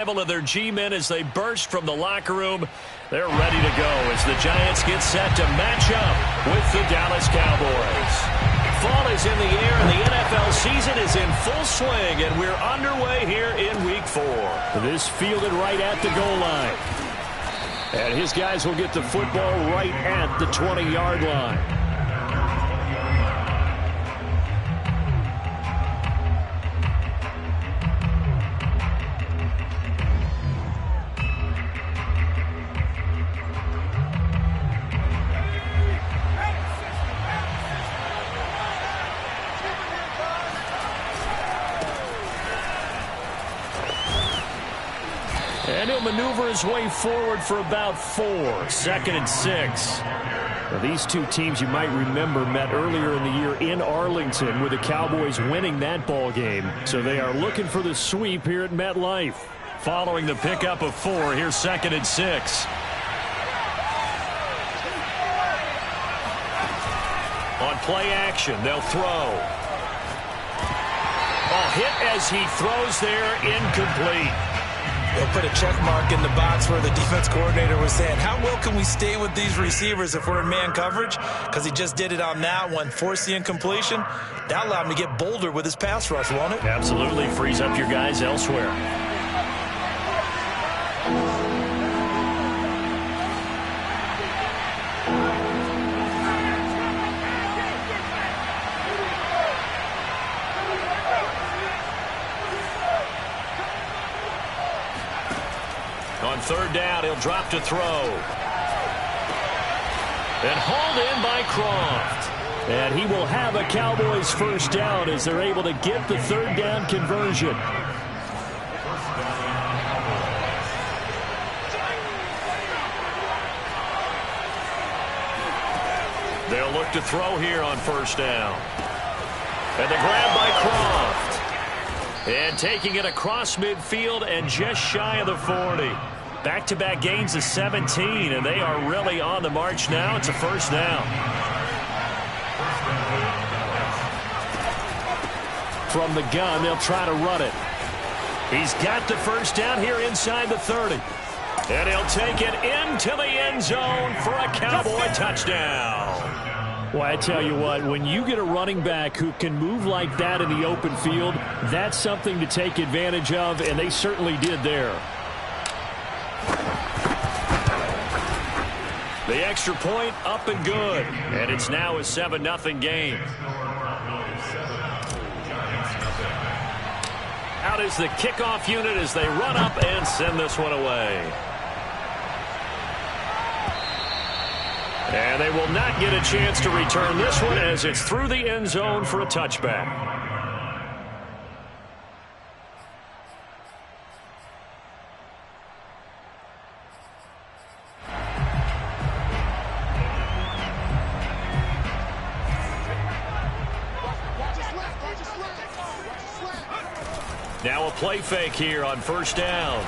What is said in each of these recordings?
Of their G-men as they burst from the locker room. They're ready to go as the Giants get set to match up with the Dallas Cowboys. Fall is in the air and the NFL season is in full swing, and we're underway here in Week 4. This fielded right at the goal line. And his guys will get the football right at the 20-yard line. And he'll maneuver his way forward for about 4. 2nd and 6. Now, these two teams, you might remember, met earlier in the year in Arlington with the Cowboys winning that ball game. So they are looking for the sweep here at MetLife. Following the pickup of 4, here's 2nd and 6. On play action, they'll throw. A hit as he throws there, incomplete. They'll put a check mark in the box where the defense coordinator was saying, how well can we stay with these receivers if we're in man coverage? Because he just did it on that one, forced the incompletion. That allowed him to get bolder with his pass rush, won't it? Absolutely. Frees up your guys elsewhere. On 3rd down, he'll drop to throw. And hauled in by Croft. And he will have a Cowboys first down as they're able to get the 3rd down conversion. They'll look to throw here on 1st down. And the grab by Croft. And taking it across midfield and just shy of the 40. Back-to-back gains of 17, and they are really on the march now. It's a 1st down. From the gun, they'll try to run it. He's got the 1st down here inside the 30. And he'll take it into the end zone for a Cowboy touchdown. Well, I tell you what, when you get a running back who can move like that in the open field, that's something to take advantage of, and they certainly did there. The extra point up and good, and it's now a 7-0 game. Out is the kickoff unit as they run up and send this one away. And they will not get a chance to return this one as it's through the end zone for a touchback. Now a play fake here on 1st down.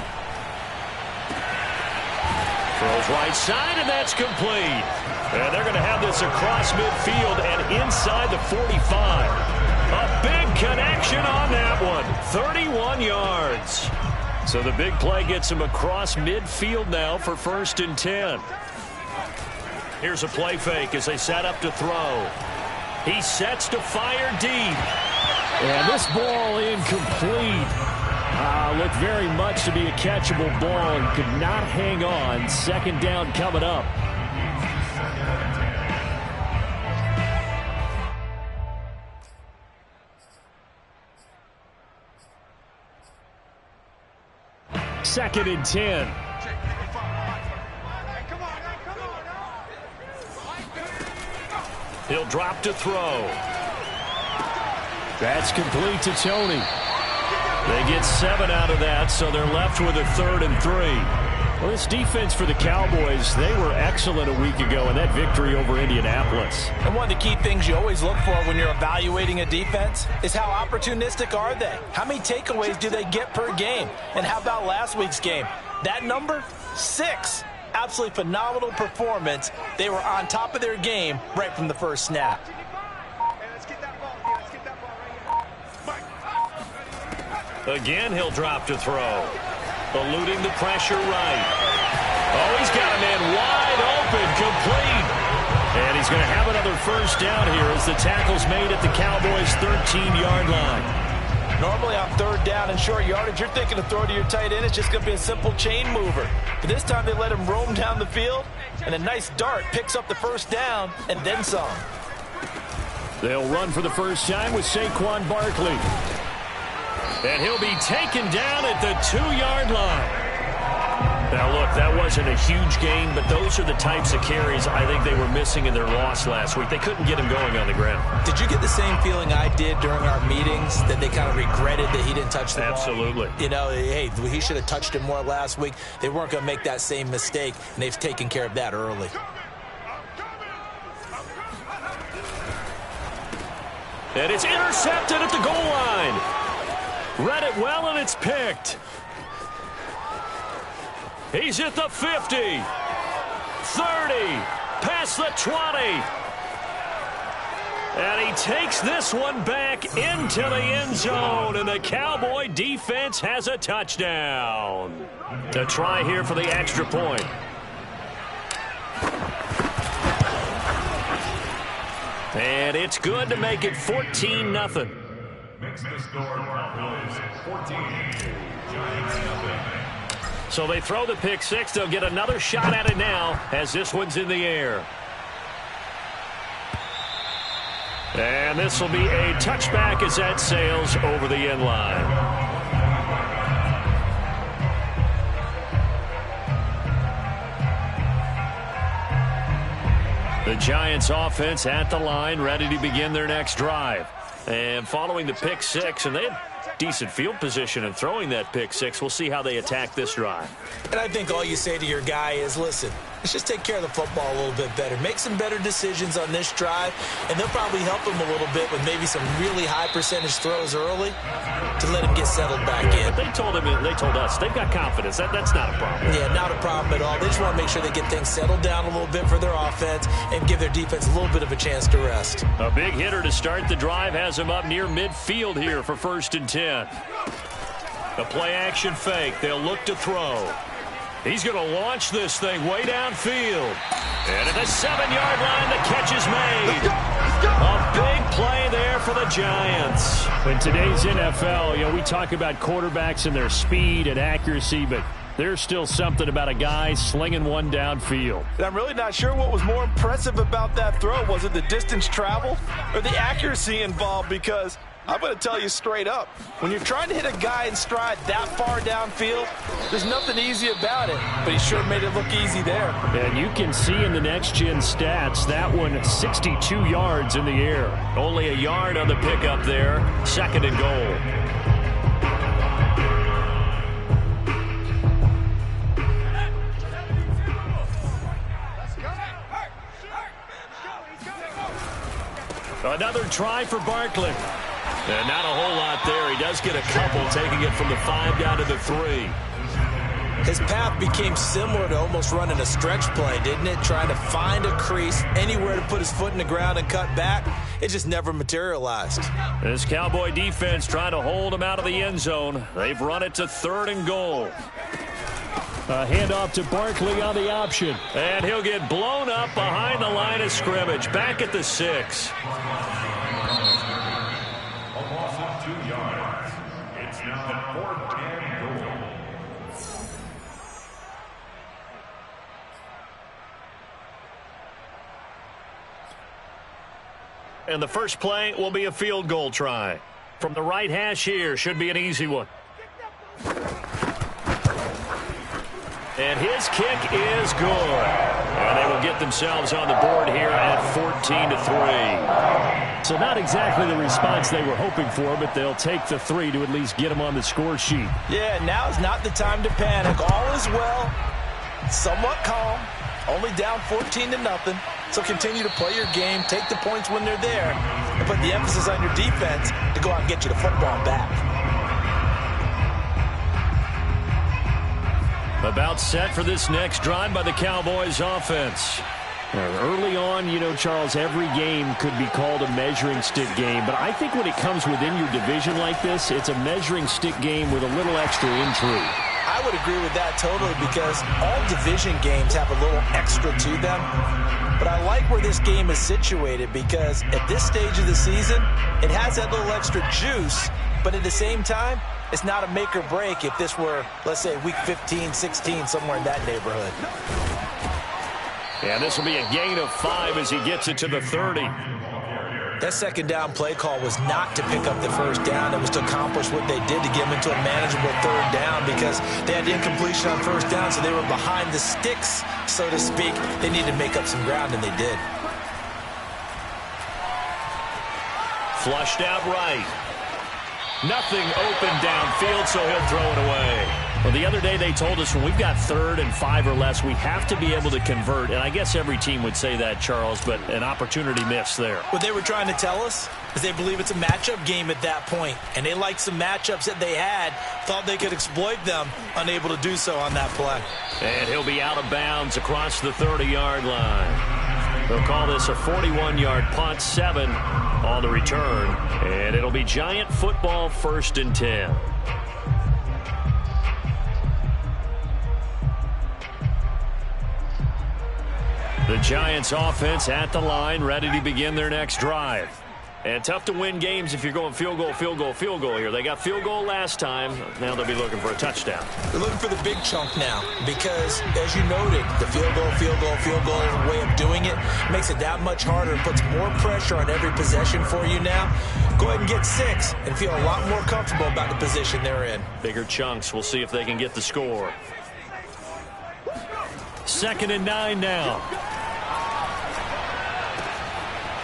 Throws right side, and that's complete. And they're going to have this across midfield and inside the 45. A big connection on that one. 31 yards. So the big play gets him across midfield now for 1st and 10. Here's a play fake as they set up to throw. He sets to fire deep. And this ball incomplete. Looked very much to be a catchable ball and could not hang on. 2nd down coming up. Second and 10. He'll drop to throw. That's complete to Tony. They get 7 out of that, so they're left with a 3rd and 3. Well, this defense for the Cowboys, they were excellent a week ago in that victory over Indianapolis. And one of the key things you always look for when you're evaluating a defense is how opportunistic are they? How many takeaways do they get per game? And how about last week's game? That number, 6. Absolutely phenomenal performance. They were on top of their game right from the first snap. Again, he'll drop to throw. Eluding the pressure right. Oh, he's got a man wide open, complete. And he's going to have another first down here as the tackle's made at the Cowboys' 13-yard line. Normally on third down and short yardage, you're thinking to throw to your tight end. It's just going to be a simple chain mover. But this time they let him roam down the field, and a nice dart picks up the first down and then some. They'll run for the first time with Saquon Barkley. And he'll be taken down at the 2-yard line. Now, look, that wasn't a huge gain, but those are the types of carries I think they were missing in their loss last week. They couldn't get him going on the ground. Did you get the same feeling I did during our meetings, that they kind of regretted that he didn't touch the ball? Absolutely. You know, hey, he should have touched it more last week. They weren't going to make that same mistake, and they've taken care of that early. And it's intercepted at the goal line. Read it well, and it's picked. He's at the 50, 30, past the 20. And he takes this one back into the end zone, and the Cowboy defense has a touchdown. To try here for the extra point. And it's good to make it 14-0. Makes the score Cowboys 14, Giants 0. So they throw the pick six. They'll get another shot at it now as this one's in the air. And this will be a touchback as that sails over the end line. The Giants offense at the line, ready to begin their next drive. And following the pick six, and they had decent field position in throwing that pick six. We'll see how they attack this drive. And I think all you say to your guy is, listen, let's just take care of the football a little bit better. Make some better decisions on this drive, and they'll probably help him a little bit with maybe some really high percentage throws early to let him get settled back in. But they told us they've got confidence. That's not a problem. Yeah, not a problem at all. They just want to make sure they get things settled down a little bit for their offense and give their defense a little bit of a chance to rest. A big hitter to start the drive has him up near midfield here for 1st and 10. A play-action fake. They'll look to throw. He's going to launch this thing way downfield. And at the 7-yard line, the catch is made. A big play there for the Giants. In today's NFL, we talk about quarterbacks and their speed and accuracy, but there's still something about a guy slinging one downfield. And I'm really not sure what was more impressive about that throw. Was it the distance traveled or the accuracy involved? Because I'm going to tell you straight up, when you're trying to hit a guy in stride that far downfield, there's nothing easy about it, but he sure made it look easy there. And you can see in the next-gen stats, that one 62 yards in the air. Only a yard on the pickup there, 2nd and goal. Another try for Barkley. And not a whole lot there. He does get a couple, taking it from the 5 down to the 3. His path became similar to almost running a stretch play, didn't it? Trying to find a crease, anywhere to put his foot in the ground and cut back. It just never materialized. This Cowboy defense trying to hold him out of the end zone. They've run it to 3rd and goal. A handoff to Barkley on the option. And he'll get blown up behind the line of scrimmage. Back at the 6. Almost 2 yards. It's now 4th and goal. And the first play will be a field goal try. From the right hash here, should be an easy one. And his kick is good. And they will get themselves on the board here at 14-3. So not exactly the response they were hoping for, but they'll take the 3 to at least get them on the score sheet. Yeah, now is not the time to panic. All is well, somewhat calm, only down 14-0. So continue to play your game, take the points when they're there, and put the emphasis on your defense to go out and get you the football back. About set for this next drive by the Cowboys offense. Early on, Charles, every game could be called a measuring stick game. But I think when it comes within your division like this, it's a measuring stick game with a little extra intrigue. I would agree with that totally because all division games have a little extra to them. But I like where this game is situated because at this stage of the season, it has that little extra juice, but at the same time, it's not a make or break if this were, let's say, week 15, 16, somewhere in that neighborhood. And this will be a gain of 5 as he gets it to the 30. That second down play call was not to pick up the first down. It was to accomplish what they did to get them into a manageable third down because they had incompletion on first down, so they were behind the sticks, so to speak. They needed to make up some ground, and they did. Flushed out right. Nothing open downfield, so he'll throw it away. Well, the other day they told us when we've got 3rd and 5 or less, we have to be able to convert. And I guess every team would say that, Charles, but an opportunity missed there. What they were trying to tell us is they believe it's a matchup game at that point. And they liked some matchups that they had, thought they could exploit them, unable to do so on that play. And he'll be out of bounds across the 30-yard line. They'll call this a 41-yard punt, 7 on the return. And it'll be Giant football, 1st and 10. The Giants offense at the line, ready to begin their next drive. And tough to win games if you're going field goal, field goal, field goal here. They got field goal last time. Now they'll be looking for a touchdown. They're looking for the big chunk now because, as you noted, the field goal, field goal, field goal way of doing it makes it that much harder and puts more pressure on every possession for you now. Go ahead and get 6 and feel a lot more comfortable about the position they're in. Bigger chunks. We'll see if they can get the score. 2nd and 9 now.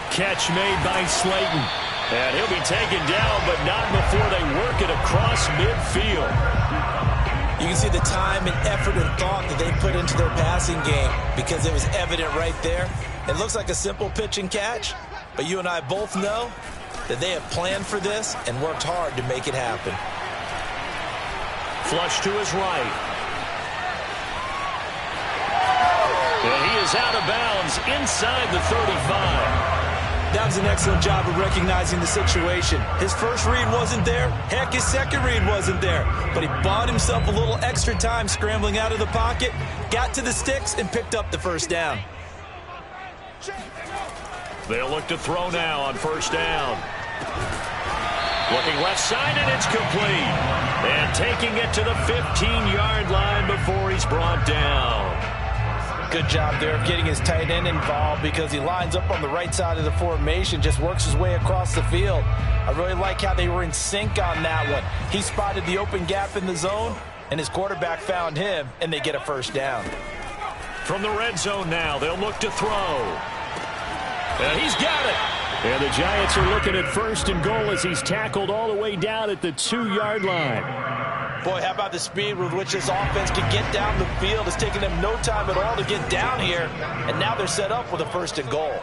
Catch made by Slayton. And he'll be taken down, but not before they work it across midfield. You can see the time and effort and thought that they put into their passing game because it was evident right there. It looks like a simple pitch and catch, but you and I both know that they have planned for this and worked hard to make it happen. Flush to his right. And he is out of bounds inside the 35. That was an excellent job of recognizing the situation. His first read wasn't there. Heck, his second read wasn't there. But he bought himself a little extra time scrambling out of the pocket, got to the sticks, and picked up the first down. They'll look to throw now on 1st down. Looking left side, and it's complete. And taking it to the 15-yard line before he's brought down. Good job there of getting his tight end involved because he lines up on the right side of the formation, just works his way across the field. I really like how they were in sync on that one. He spotted the open gap in the zone, and his quarterback found him, and they get a first down. From the red zone now, they'll look to throw. And he's got it. And the Giants are looking at 1st and goal as he's tackled all the way down at the 2-yard line. Boy, how about the speed with which this offense can get down the field? It's taken them no time at all to get down here, and now they're set up with a 1st and goal.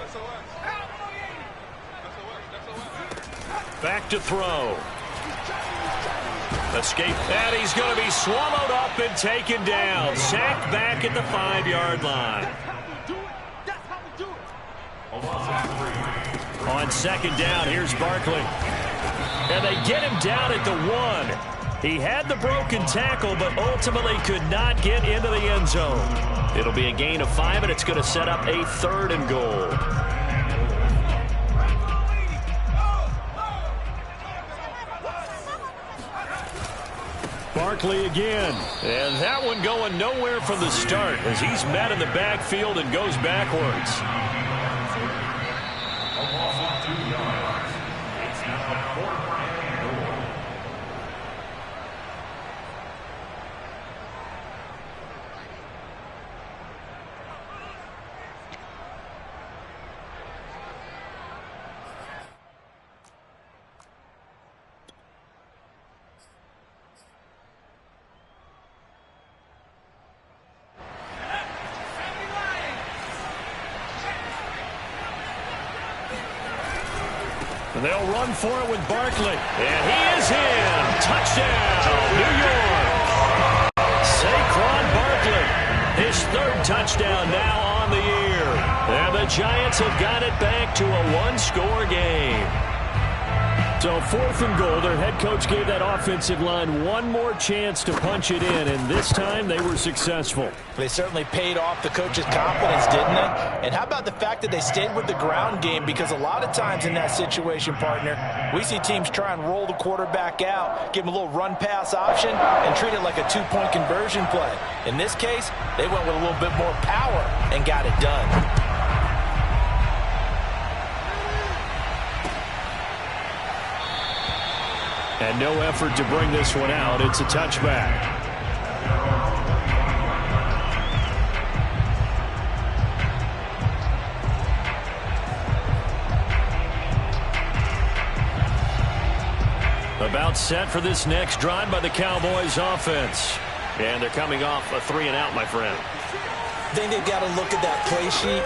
Back to throw. Escape, and he's going to be swallowed up and taken down. Sacked back at the 5-yard line. On 2nd down, here's Barkley. And they get him down at the 1. He had the broken tackle, but ultimately could not get into the end zone. It'll be a gain of 5, and it's going to set up a 3rd and goal. Barkley again. And that one going nowhere from the start as he's met in the backfield and goes backwards. And they'll run for it with Barkley. And he is in. Touchdown, New York. Saquon Barkley. His 3rd touchdown now on the year. And the Giants have got it back to a 1-score game. So 4th and goal. Their head coach gave that offensive line one more chance to punch it in, and this time they were successful. They certainly paid off the coach's confidence, didn't they? And how about the fact that they stayed with the ground game? Because a lot of times in that situation, partner, we see teams try and roll the quarterback out, give him a little run-pass option, and treat it like a two-point conversion play. In this case, they went with a little bit more power and got it done. And no effort to bring this one out. It's a touchback. About set for this next drive by the Cowboys offense. And they're coming off a 3-and-out, my friend. I think they've got to look at that play sheet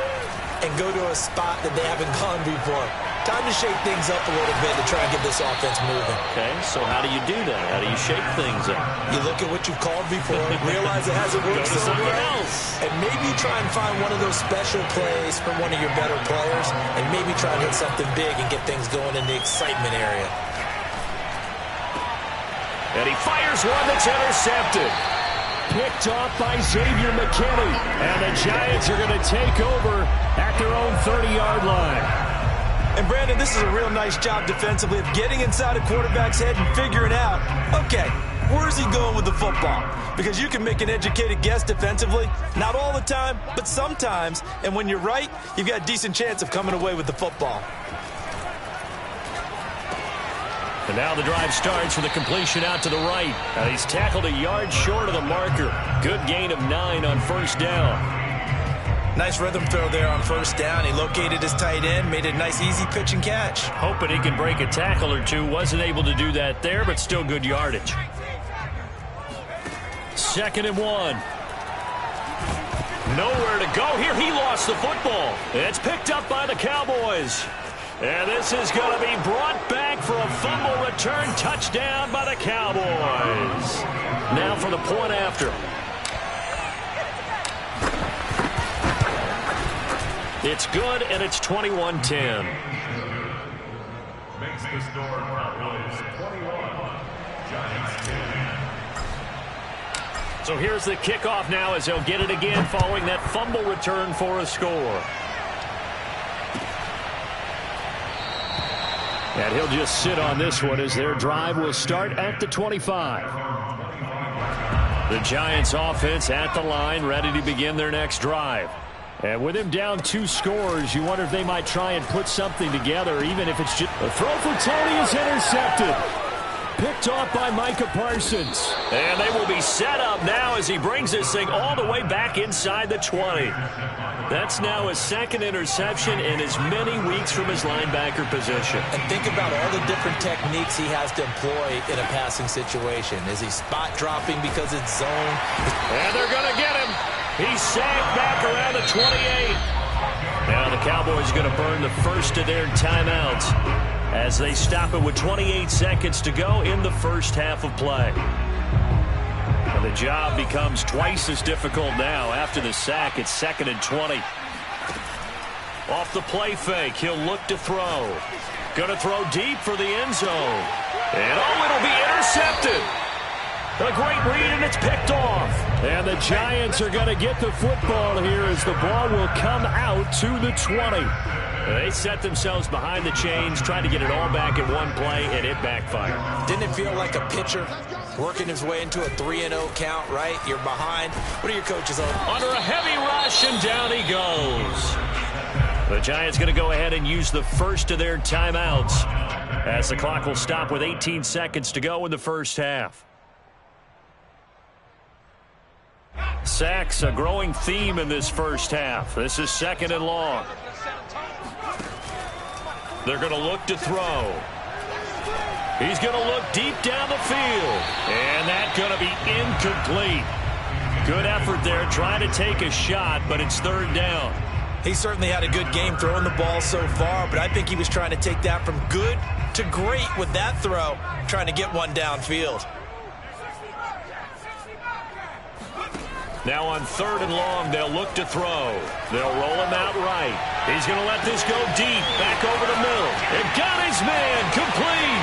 and go to a spot that they haven't gone before. Time to shake things up a little bit to try and get this offense moving. Okay, so how do you do that? How do you shake things up? You look at what you've called before, realize it hasn't worked so well, and maybe try and find one of those special plays from one of your better players, and maybe try and hit something big and get things going in the excitement area. And he fires one that's intercepted. Picked off by Xavier McKinney. And the Giants are going to take over at their own 30-yard line. And, Brandon, this is a real nice job defensively of getting inside a quarterback's head and figuring out, okay, where's he going with the football? Because you can make an educated guess defensively, not all the time, but sometimes. And when you're right, you've got a decent chance of coming away with the football. And now the drive starts with a completion out to the right. He's tackled a yard short of the marker. Good gain of 9 on first down. Nice rhythm throw there on first down. He located his tight end, made a nice easy pitch and catch. Hoping he can break a tackle or two. Wasn't able to do that there, but still good yardage. 2nd and 1. Nowhere to go here. He lost the football. It's picked up by the Cowboys. And this is going to be brought back for a fumble return touchdown by the Cowboys. Now for the point after. It's good, and it's 21-10. Makes the score Cowboys 21, Giants 10. So here's the kickoff now as they'll get it again following that fumble return for a score. And he'll just sit on this one as their drive will start at the 25. The Giants offense at the line, ready to begin their next drive. And with him down 2 scores, you wonder if they might try and put something together, even if it's just... The throw for Tony is intercepted. Picked off by Micah Parsons. And they will be set up now as he brings this thing all the way back inside the 20. That's now his 2nd interception in as many weeks from his linebacker position. And think about all the different techniques he has to employ in a passing situation. Is he spot dropping because it's zone? And they're going to get him. He's sagged back around the 28. Now the Cowboys are going to burn the first of their timeouts as they stop it with 28 seconds to go in the first half of play. And the job becomes twice as difficult now after the sack. It's 2nd and 20. Off the play fake, he'll look to throw. Going to throw deep for the end zone. And it'll be intercepted. A great read, and it's picked off. And the Giants are going to get the football here as the ball will come out to the 20. They set themselves behind the chains, trying to get it all back in one play, and it backfired. Didn't it feel like a pitcher working his way into a 3-0 count, right? You're behind. What are your coaches on? Under a heavy rush, and down he goes. The Giants going to go ahead and use the first of their timeouts as the clock will stop with 18 seconds to go in the first half. Sacks, a growing theme in this first half. This is 2nd and long. They're going to look to throw. He's going to look deep down the field. And that's going to be incomplete. Good effort there, trying to take a shot, but it's 3rd down. He certainly had a good game throwing the ball so far, but I think he was trying to take that from good to great with that throw, trying to get one downfield. Now on 3rd and long, they'll look to throw. They'll roll him out right. He's going to let this go deep, back over the middle. And got his man, complete.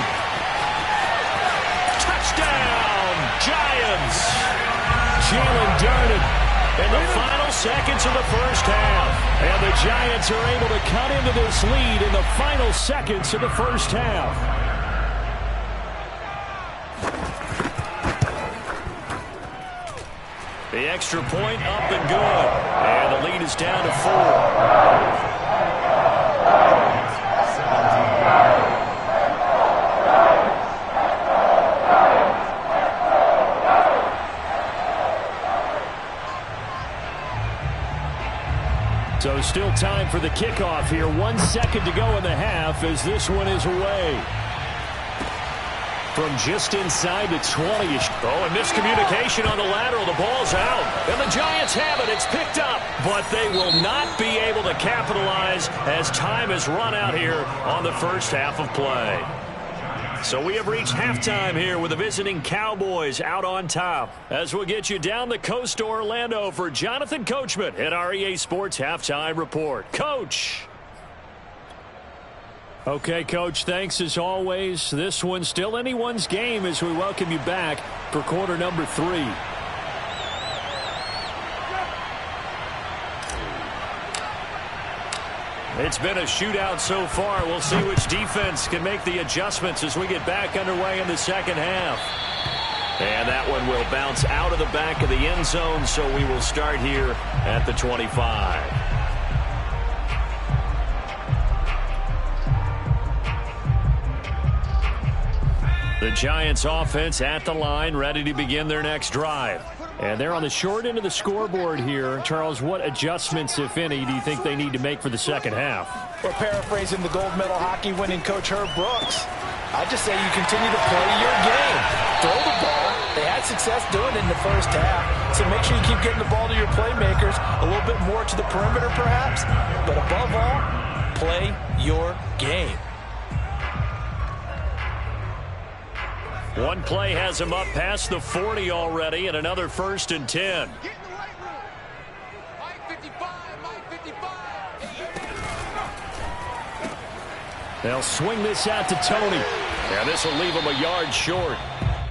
Giants. Jalen Darden in the final seconds of the first half. And the Giants are able to cut into this lead in the final seconds of the first half. The extra point up and good. And the lead is down to 4. So still time for the kickoff here. 1 second to go in the half as this one is away. From just inside the 20. Oh, and miscommunication on the lateral. The ball's out. And the Giants have it. It's picked up. But they will not be able to capitalize as time has run out here on the first half of play. So we have reached halftime here with the visiting Cowboys out on top. As we'll get you down the coast to Orlando for Jonathan Coachman at our EA Sports Halftime Report. Coach. Okay, Coach, thanks as always. This one's still anyone's game as we welcome you back for quarter number 3. It's been a shootout so far. We'll see which defense can make the adjustments as we get back underway in the second half. And that one will bounce out of the back of the end zone, so we will start here at the 25. The Giants offense at the line, ready to begin their next drive. And they're on the short end of the scoreboard here. Charles, what adjustments, if any, do you think they need to make for the second half? We're paraphrasing the gold medal hockey winning coach Herb Brooks. I just say you continue to play your game. Throw the ball. They had success doing it in the first half. So make sure you keep getting the ball to your playmakers. A little bit more to the perimeter, perhaps. But above all, play your game. One play has him up past the 40 already, and another 1st and 10. They'll swing this out to Tony. And this will leave him a yard short.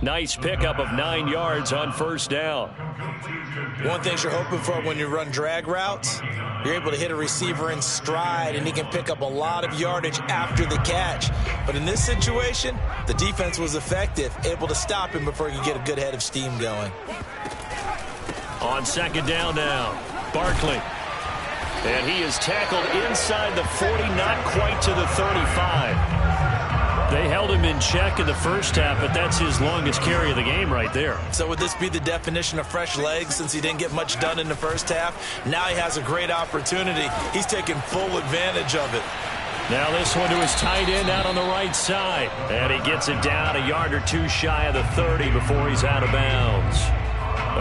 Nice pickup of 9 yards on first down. One thing you're hoping for when you run drag routes, you're able to hit a receiver in stride, and he can pick up a lot of yardage after the catch. But in this situation, the defense was effective, able to stop him before he could get a good head of steam going. On second down now, Barkley. And he is tackled inside the 40, not quite to the 35. They held him in check in the first half, but that's his longest carry of the game right there. So would this be the definition of fresh legs since he didn't get much done in the first half? Now he has a great opportunity. He's taking full advantage of it. Now this one to his tight end out on the right side. And he gets it down a yard or two shy of the 30 before he's out of bounds.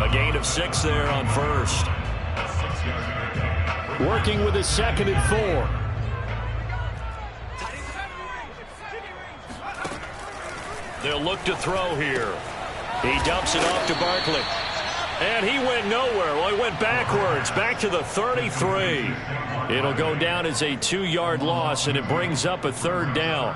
A gain of 6 there on first. Working with his 2nd and 4. They'll look to throw here. He dumps it off to Barkley. And he went nowhere. Well, he went backwards, back to the 33. It'll go down as a 2-yard loss, and it brings up a 3rd down.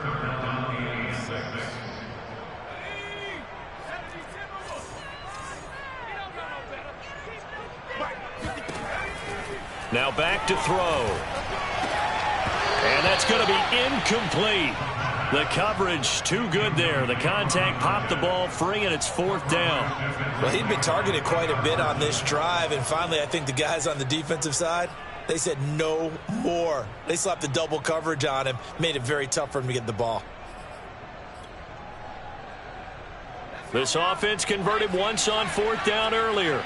Now back to throw. And that's going to be incomplete. The coverage too good there. The contact popped the ball free, and it's 4th down. Well, he'd been targeted quite a bit on this drive, and finally I think the guys on the defensive side, they said no more. They slapped the double coverage on him, made it very tough for him to get the ball. This offense converted once on 4th down earlier.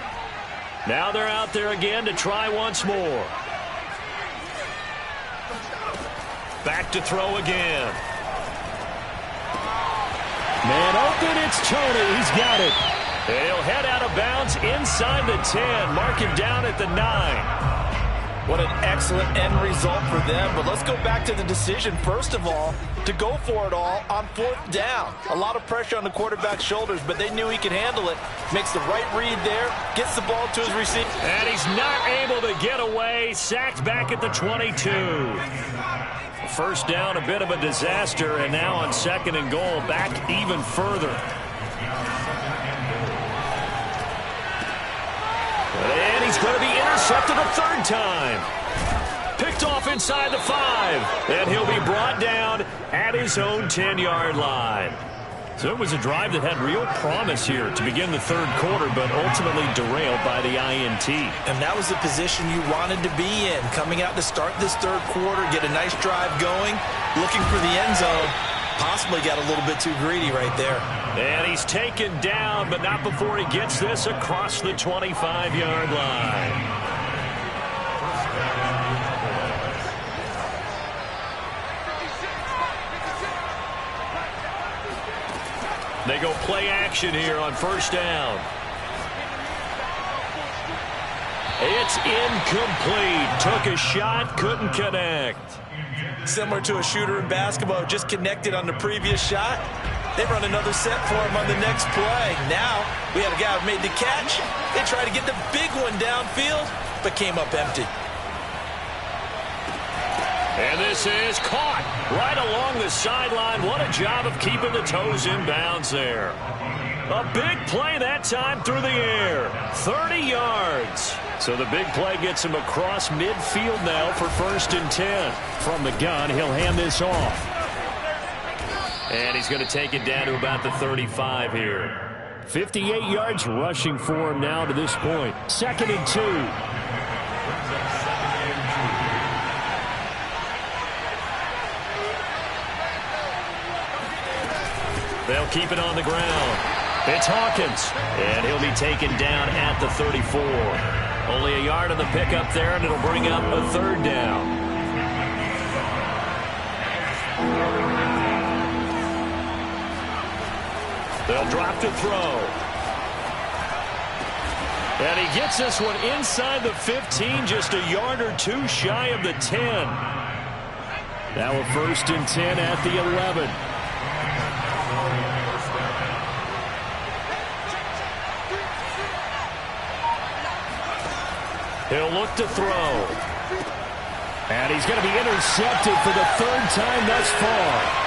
Now they're out there again to try once more. Back to throw again. Man open, it's Tony. He's got it. And he'll head out of bounds inside the 10. Mark him down at the 9. What an excellent end result for them. But let's go back to the decision, first of all, to go for it all on 4th down. A lot of pressure on the quarterback's shoulders, but they knew he could handle it. Makes the right read there, gets the ball to his receiver. And he's not able to get away. Sacked back at the 22. First down, a bit of a disaster, and now on 2nd and goal, back even further. He's going to be intercepted a third time. Picked off inside the 5. And he'll be brought down at his own 10-yard line. So it was a drive that had real promise here to begin the third quarter, but ultimately derailed by the INT. And that was the position you wanted to be in, coming out to start this third quarter, get a nice drive going, looking for the end zone. Possibly got a little bit too greedy right there. And he's taken down, but not before he gets this across the 25-yard line. They go play action here on first down. It's incomplete. Took a shot, couldn't connect. Similar to a shooter in basketball, just connected on the previous shot. They run another set for him on the next play. Now, we had a guy who made the catch. They tried to get the big one downfield, but came up empty. And this is caught right along the sideline. What a job of keeping the toes in bounds there. A big play that time through the air. 30 yards. So the big play gets him across midfield now for 1st and 10. From the gun, he'll hand this off. And he's going to take it down to about the 35 here. 58 yards rushing for him now to this point. 2nd and 2. They'll keep it on the ground. It's Hawkins, and he'll be taken down at the 34. Only a yard on the pickup there, and it'll bring up a 3rd down. They'll drop to throw. And he gets this one inside the 15, just a yard or two shy of the 10. Now a 1st and 10 at the 11. He'll look to throw. And he's going to be intercepted for the 3rd time thus far.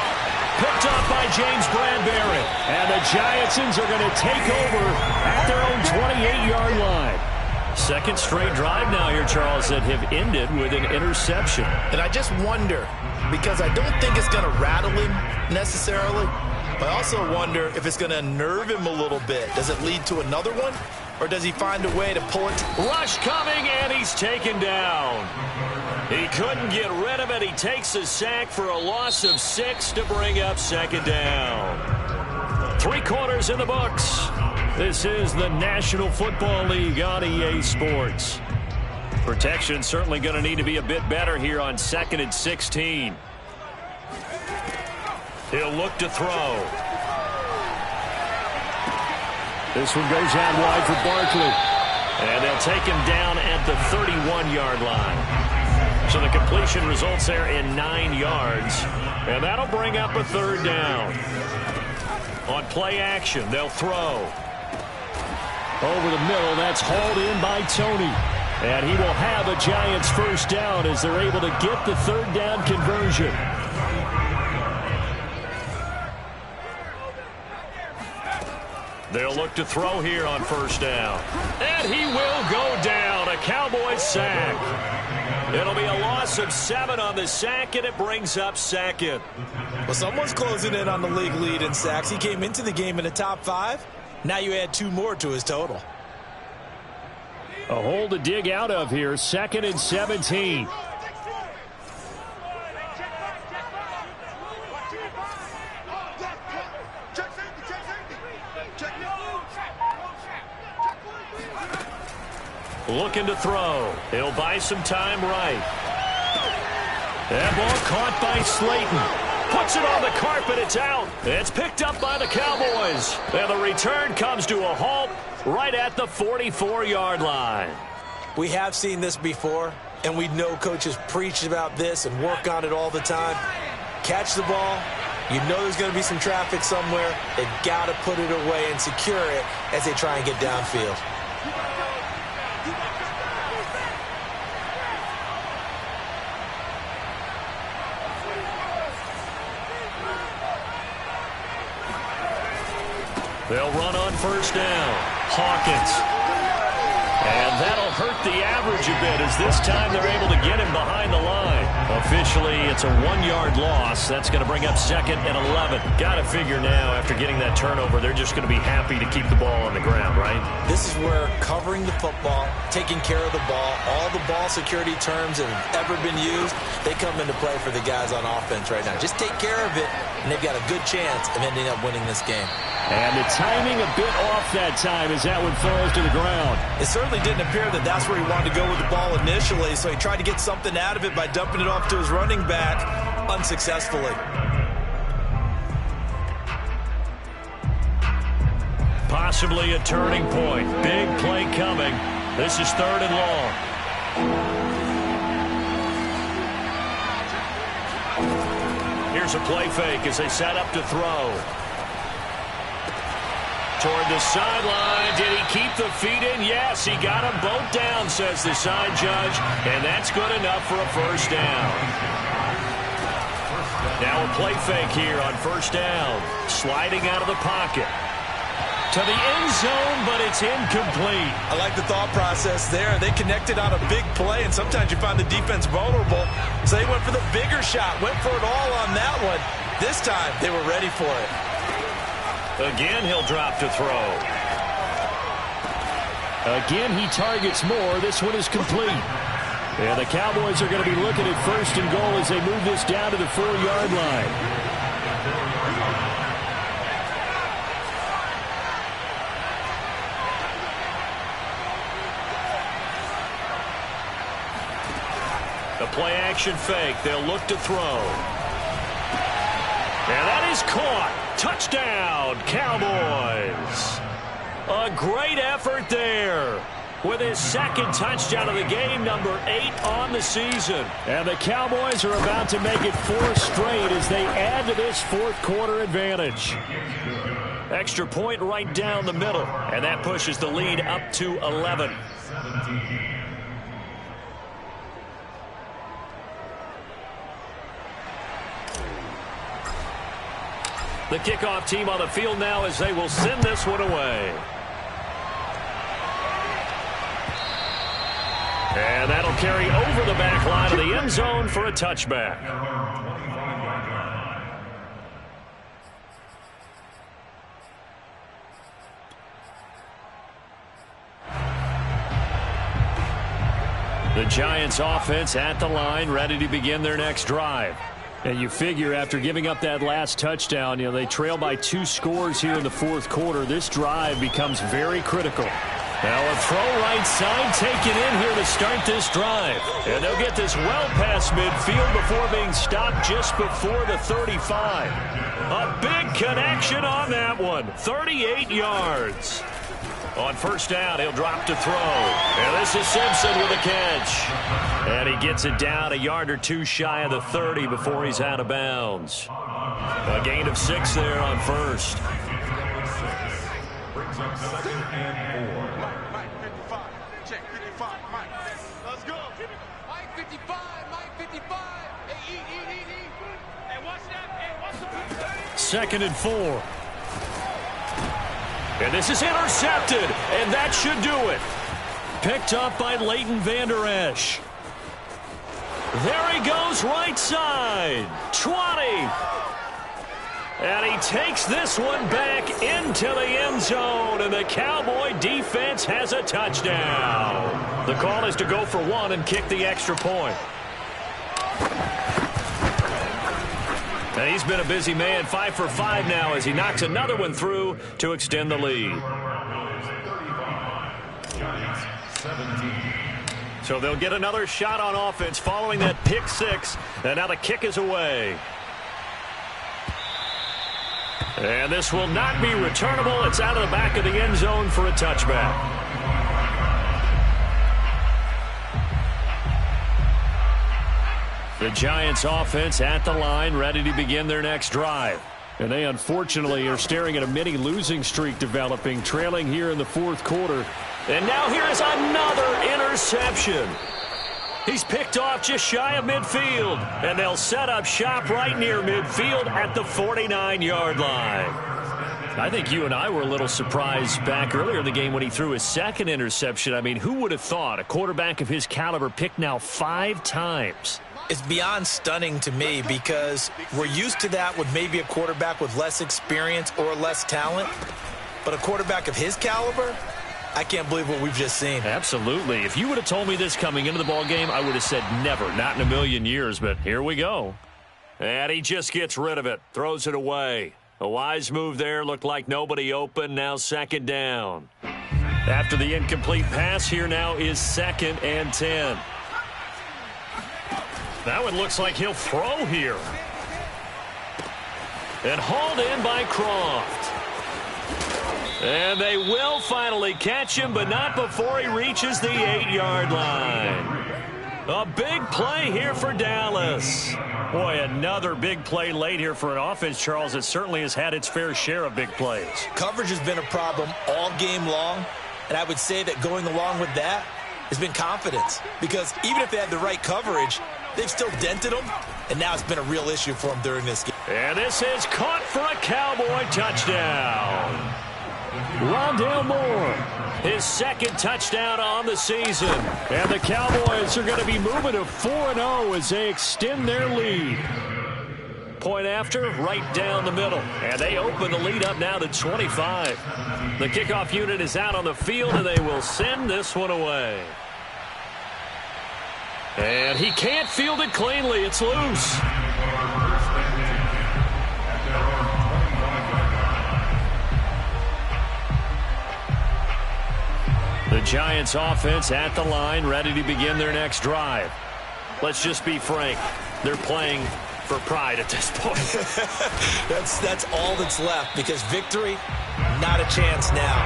Picked up by James Bradbury. And the Giantsons are going to take over at their own 28-yard line. 2nd straight drive now here, Charles, that have ended with an interception. And I just wonder, because I don't think it's going to rattle him necessarily, but I also wonder if it's going to unnerve him a little bit. Does it lead to another one? Or does he find a way to pull it? Rush coming, and he's taken down. He couldn't get rid of it. He takes a sack for a loss of 6 to bring up 2nd down. 3 quarters in the books. This is the National Football League on EA Sports. Protection certainly going to need to be a bit better here on 2nd and 16. He'll look to throw. This one goes out wide for Barkley. And they'll take him down at the 31-yard line. So the completion results there in 9 yards. And that'll bring up a 3rd down. On play action, they'll throw. Over the middle, that's hauled in by Tony. And he will have a Giants 1st down as they're able to get the 3rd down conversion. They'll look to throw here on 1st down. And he will go down. A Cowboys sack. It'll be a loss of 7 on the sack, and it brings up 2nd. Well, someone's closing in on the league lead in sacks. He came into the game in the top 5. Now you add 2 more to his total. A hole to dig out of here. 2nd and 17. Looking to throw. He'll buy some time right. That ball caught by Slayton. Puts it on the carpet. It's out. It's picked up by the Cowboys. And the return comes to a halt right at the 44-yard line. We have seen this before, and we know coaches preach about this and work on it all the time. Catch the ball. You know there's going to be some traffic somewhere. They've got to put it away and secure it as they try and get downfield. They'll run on 1st down. Hawkins. And that'll hurt the average a bit as this time they're able to get him behind the line. Officially, it's a 1-yard loss. That's going to bring up 2nd and 11. Got to figure now, after getting that turnover, they're just going to be happy to keep the ball on the ground, right? This is where covering the football, taking care of the ball, all the ball security terms that have ever been used, they come into play for the guys on offense right now. Just take care of it, and they've got a good chance of ending up winning this game. And the timing a bit off that time as that one falls to the ground. It certainly didn't appear that that's where he wanted to go with the ball initially, so he tried to get something out of it by dumping it off to his running back unsuccessfully. Possibly a turning point. Big play coming. This is 3rd and long. Here's a play fake as they set up to throw. Toward the sideline. Did he keep the feet in? Yes, he got them both down, says the side judge. And that's good enough for a 1st down. Now a play fake here on 1st down. Sliding out of the pocket. To the end zone, but it's incomplete. I like the thought process there. They connected on a big play, and sometimes you find the defense vulnerable. So they went for the bigger shot, went for it all on that one. This time, they were ready for it. Again, he'll drop to throw. Again, he targets more. This one is complete. And the Cowboys are going to be looking at 1st and goal as they move this down to the 4-yard line. The play-action fake. They'll look to throw. And that is caught. Touchdown, Cowboys. A great effort there with his 2nd touchdown of the game, number 8 on the season. And the Cowboys are about to make it 4 straight as they add to this 4th quarter advantage. Extra point right down the middle, and that pushes the lead up to 11. The kickoff team on the field now as they will send this one away. And that'll carry over the back line of the end zone for a touchback. The Giants offense at the line, ready to begin their next drive. And you figure after giving up that last touchdown, they trail by 2 scores here in the 4th quarter. This drive becomes very critical. Now a throw right side taken in here to start this drive. And they'll get this well past midfield before being stopped just before the 35. A big connection on that one. 38 yards. On 1st down, he'll drop to throw. And this is Simpson with a catch. And he gets it down a yard or 2 shy of the 30 before he's out of bounds. A gain of 6 there on 1st. Brings up 2nd and 4. Mike 55. Check 55. Mike. Let's go. Mike 55. Mike 55. Hey, eat. Hey, watch that. Hey, watch the 2nd and 4. And this is intercepted, and that should do it. Picked up by Leighton Vander Esch. There he goes, right side. 20. And he takes this one back into the end zone, and the Cowboy defense has a touchdown. The call is to go for 1 and kick the extra point. And he's been a busy man, 5 for 5 now as he knocks another one through to extend the lead. 17. So they'll get another shot on offense following that pick 6. And now the kick is away. And this will not be returnable. It's out of the back of the end zone for a touchback. The Giants offense at the line, ready to begin their next drive. And they unfortunately are staring at a mini losing streak developing, trailing here in the 4th quarter. And now here is another interception. He's picked off just shy of midfield. And they'll set up shop right near midfield at the 49-yard line. I think you and I were a little surprised back earlier in the game when he threw his second interception. I mean, who would have thought a quarterback of his caliber picked now 5 times? It's beyond stunning to me because we're used to that with maybe a quarterback with less experience or less talent. But a quarterback of his caliber, I can't believe what we've just seen. Absolutely. If you would have told me this coming into the ballgame, I would have said never, not in a million years. But here we go. And he just gets rid of it, throws it away. A wise move there, looked like nobody open, now 2nd down. After the incomplete pass, here now is 2nd and 10. That one looks like he'll throw here. And hauled in by Croft. And they will finally catch him, but not before he reaches the 8-yard line. A big play here for Dallas. Boy, another big play late here for an offense, Charles. It certainly has had its fair share of big plays. Coverage has been a problem all game long, and I would say that going along with that has been confidence. Because even if they had the right coverage, they've still dented them, and now it's been a real issue for them during this game. And this is caught for a Cowboy touchdown. Rondale Moore, his 2nd touchdown on the season. And the Cowboys are going to be moving to 4-0 as they extend their lead. Point after, right down the middle. And they open the lead up now to 25. The kickoff unit is out on the field, and they will send this one away. And he can't field it cleanly. It's loose. The Giants offense at the line, ready to begin their next drive. Let's just be frank. They're playing for pride at this point. That's all that's left, because victory, not a chance now.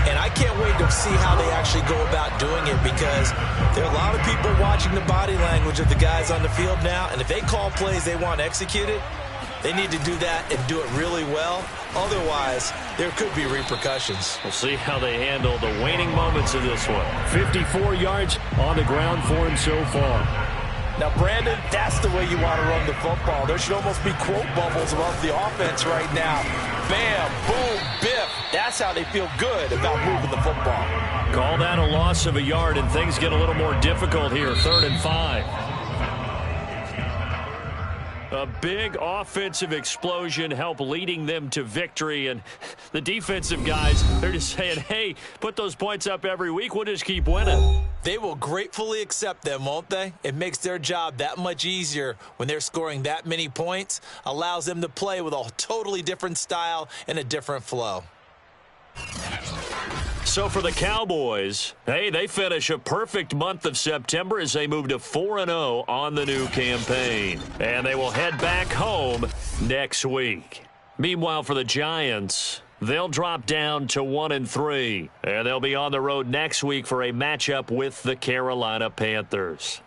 And I can't wait to see how they actually go about doing it, because there are a lot of people watching the body language of the guys on the field now, and if they call plays they want executed, they need to do that and do it really well. Otherwise, there could be repercussions. We'll see how they handle the waning moments of this one. 54 yards on the ground for him so far. Now, Brandon, that's the way you want to run the football. There should almost be quote bubbles about the offense right now. Bam, boom, biff. That's how they feel good about moving the football. Call that a loss of a yard, and things get a little more difficult here. 3rd and 5. A big offensive explosion helped leading them to victory, and the defensive guys, they're just saying, hey, put those points up every week, we'll just keep winning. They will gratefully accept them, won't they? It makes their job that much easier when they're scoring that many points, allows them to play with a totally different style and a different flow. So for the Cowboys, hey, they finish a perfect month of September as they move to 4-0 on the new campaign. And they will head back home next week. Meanwhile, for the Giants, they'll drop down to 1-3. And they'll be on the road next week for a matchup with the Carolina Panthers.